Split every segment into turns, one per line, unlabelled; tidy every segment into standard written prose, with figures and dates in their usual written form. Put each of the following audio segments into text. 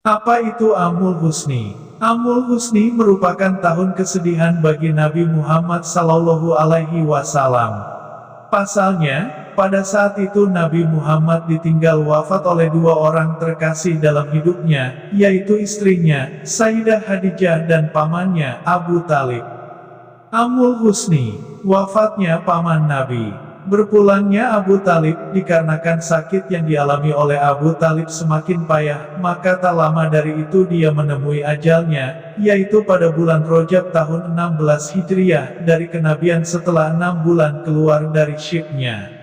Apa itu Amul Husni? Amul Husni merupakan tahun kesedihan bagi Nabi Muhammad Sallallahu Alaihi Wasallam. Pasalnya, pada saat itu Nabi Muhammad ditinggal wafat oleh dua orang terkasih dalam hidupnya, yaitu istrinya, Sayyidah Khadijah dan pamannya, Abu Talib. Amul Husni, wafatnya paman Nabi. Berpulangnya Abu Talib dikarenakan sakit yang dialami oleh Abu Talib semakin payah, maka tak lama dari itu dia menemui ajalnya, yaitu pada bulan Rajab tahun 16 Hijriah dari kenabian setelah 6 bulan keluar dari syibnya.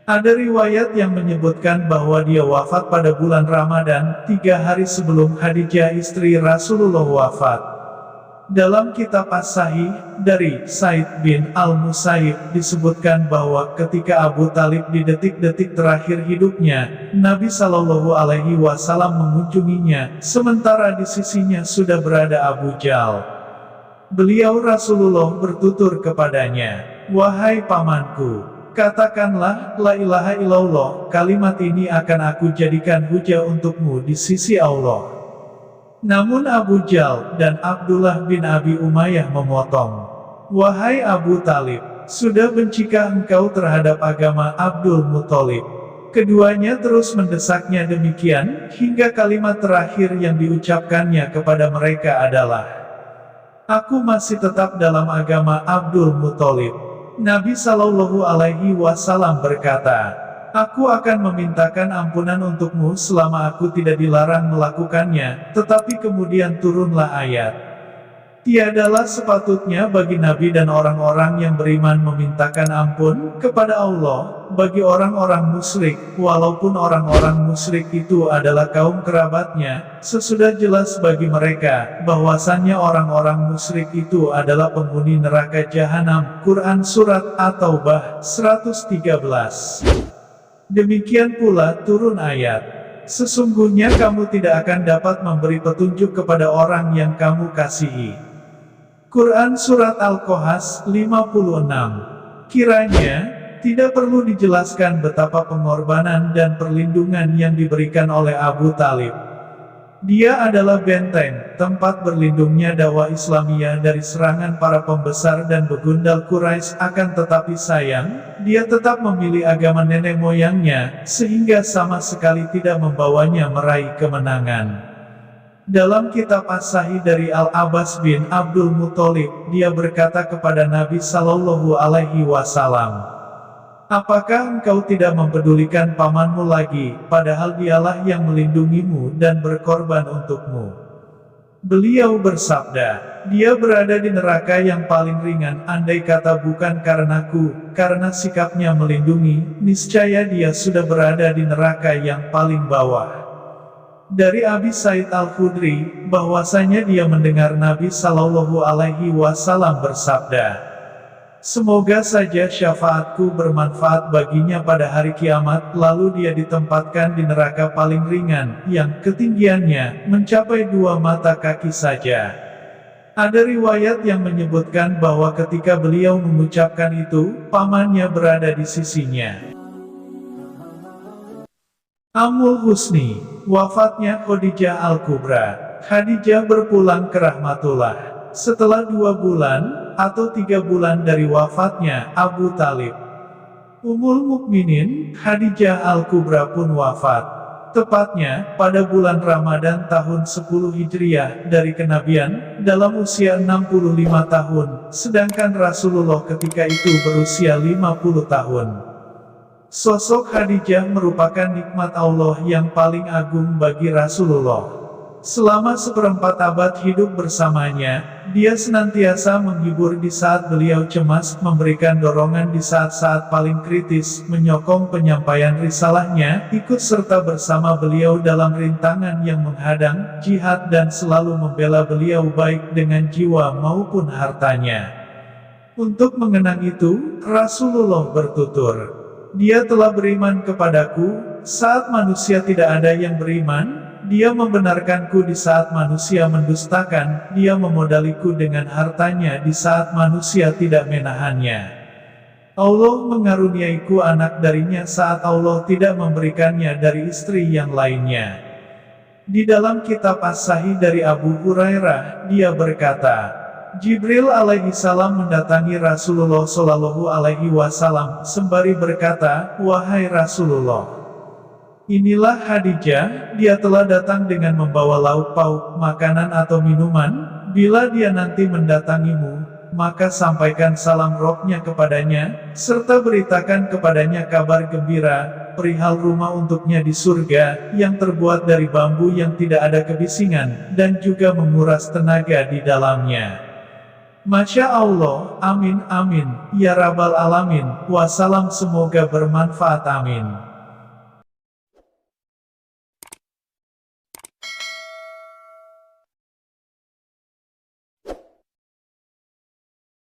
Ada riwayat yang menyebutkan bahwa dia wafat pada bulan Ramadan, 3 hari sebelum Khadijah istri Rasulullah wafat. Dalam kitab As-Sahih, dari Said bin Al-Musayyib disebutkan bahwa ketika Abu Talib di detik-detik terakhir hidupnya, Nabi Shallallahu Alaihi Wasallam mengunjunginya, sementara di sisinya sudah berada Abu Jal. Beliau Rasulullah bertutur kepadanya, "Wahai pamanku, katakanlah, la ilaha illallah, kalimat ini akan aku jadikan hujah untukmu di sisi Allah." Namun Abu Jal dan Abdullah bin Abi Umayyah memotong, "Wahai Abu Talib, sudah bencikah engkau terhadap agama Abdul Muthalib?" Keduanya terus mendesaknya demikian, hingga kalimat terakhir yang diucapkannya kepada mereka adalah, "Aku masih tetap dalam agama Abdul Muthalib." Nabi Shallallahu Alaihi Wasallam berkata, "Aku akan memintakan ampunan untukmu selama aku tidak dilarang melakukannya," tetapi kemudian turunlah ayat. Tiadalah sepatutnya bagi Nabi dan orang-orang yang beriman memintakan ampun kepada Allah, bagi orang-orang musyrik, walaupun orang-orang musyrik itu adalah kaum kerabatnya, sesudah jelas bagi mereka, bahwasannya orang-orang musyrik itu adalah penghuni neraka jahanam. Quran Surat At-Taubah 113. Demikian pula turun ayat, "Sesungguhnya kamu tidak akan dapat memberi petunjuk kepada orang yang kamu kasihi." Quran Surat Al-Qasas 56. Kiranya, tidak perlu dijelaskan betapa pengorbanan dan perlindungan yang diberikan oleh Abu Talib. Dia adalah benteng, tempat berlindungnya dakwah Islamiyah dari serangan para pembesar dan begundal Quraisy. Akan tetapi sayang, dia tetap memilih agama nenek moyangnya, sehingga sama sekali tidak membawanya meraih kemenangan. Dalam kitab As-Sahih dari Al-Abbas bin Abdul Muthalib, dia berkata kepada Nabi Shallallahu Alaihi Wasallam, "Apakah engkau tidak mempedulikan pamanmu lagi, padahal dialah yang melindungimu dan berkorban untukmu?" Beliau bersabda, "Dia berada di neraka yang paling ringan, andai kata bukan karenaku, karena sikapnya melindungi, niscaya dia sudah berada di neraka yang paling bawah." Dari Abi Said Al-Khudri, bahwasanya dia mendengar Nabi Shallallahu Alaihi Wasallam bersabda, "Semoga saja syafaatku bermanfaat baginya pada hari kiamat." Lalu dia ditempatkan di neraka paling ringan, yang ketinggiannya mencapai 2 mata kaki saja. Ada riwayat yang menyebutkan bahwa ketika beliau mengucapkan itu, pamannya berada di sisinya. Amul Husni, wafatnya Khadijah Al-Kubra. Khadijah berpulang ke rahmatullah setelah 2 bulan, atau 3 bulan dari wafatnya Abu Talib. Ummul Mukminin, Khadijah Al-Kubra pun wafat. Tepatnya, pada bulan Ramadan tahun 10 Hijriah dari kenabian, dalam usia 65 tahun, sedangkan Rasulullah ketika itu berusia 50 tahun. Sosok Khadijah merupakan nikmat Allah yang paling agung bagi Rasulullah. Selama seperempat abad hidup bersamanya, dia senantiasa menghibur di saat beliau cemas, memberikan dorongan di saat-saat paling kritis, menyokong penyampaian risalahnya, ikut serta bersama beliau dalam rintangan yang menghadang, jihad dan selalu membela beliau baik dengan jiwa maupun hartanya. Untuk mengenang itu, Rasulullah bertutur, "Dia telah beriman kepadaku, saat manusia tidak ada yang beriman, dia membenarkanku di saat manusia mendustakan, dia memodaliku dengan hartanya di saat manusia tidak menahannya. Allah mengaruniaiku anak darinya saat Allah tidak memberikannya dari istri yang lainnya." Di dalam kitab As-Sahih dari Abu Hurairah, dia berkata, Jibril alaihi salam mendatangi Rasulullah Shallallahu alaihi wasallam sembari berkata, "Wahai Rasulullah, inilah Khadijah, dia telah datang dengan membawa lauk pauk, makanan atau minuman. Bila dia nanti mendatangimu, maka sampaikan salam rohnya kepadanya, serta beritakan kepadanya kabar gembira perihal rumah untuknya di surga, yang terbuat dari bambu yang tidak ada kebisingan, dan juga menguras tenaga di dalamnya." Masya Allah, amin amin, ya Rabbal Alamin, wassalam, semoga bermanfaat, amin.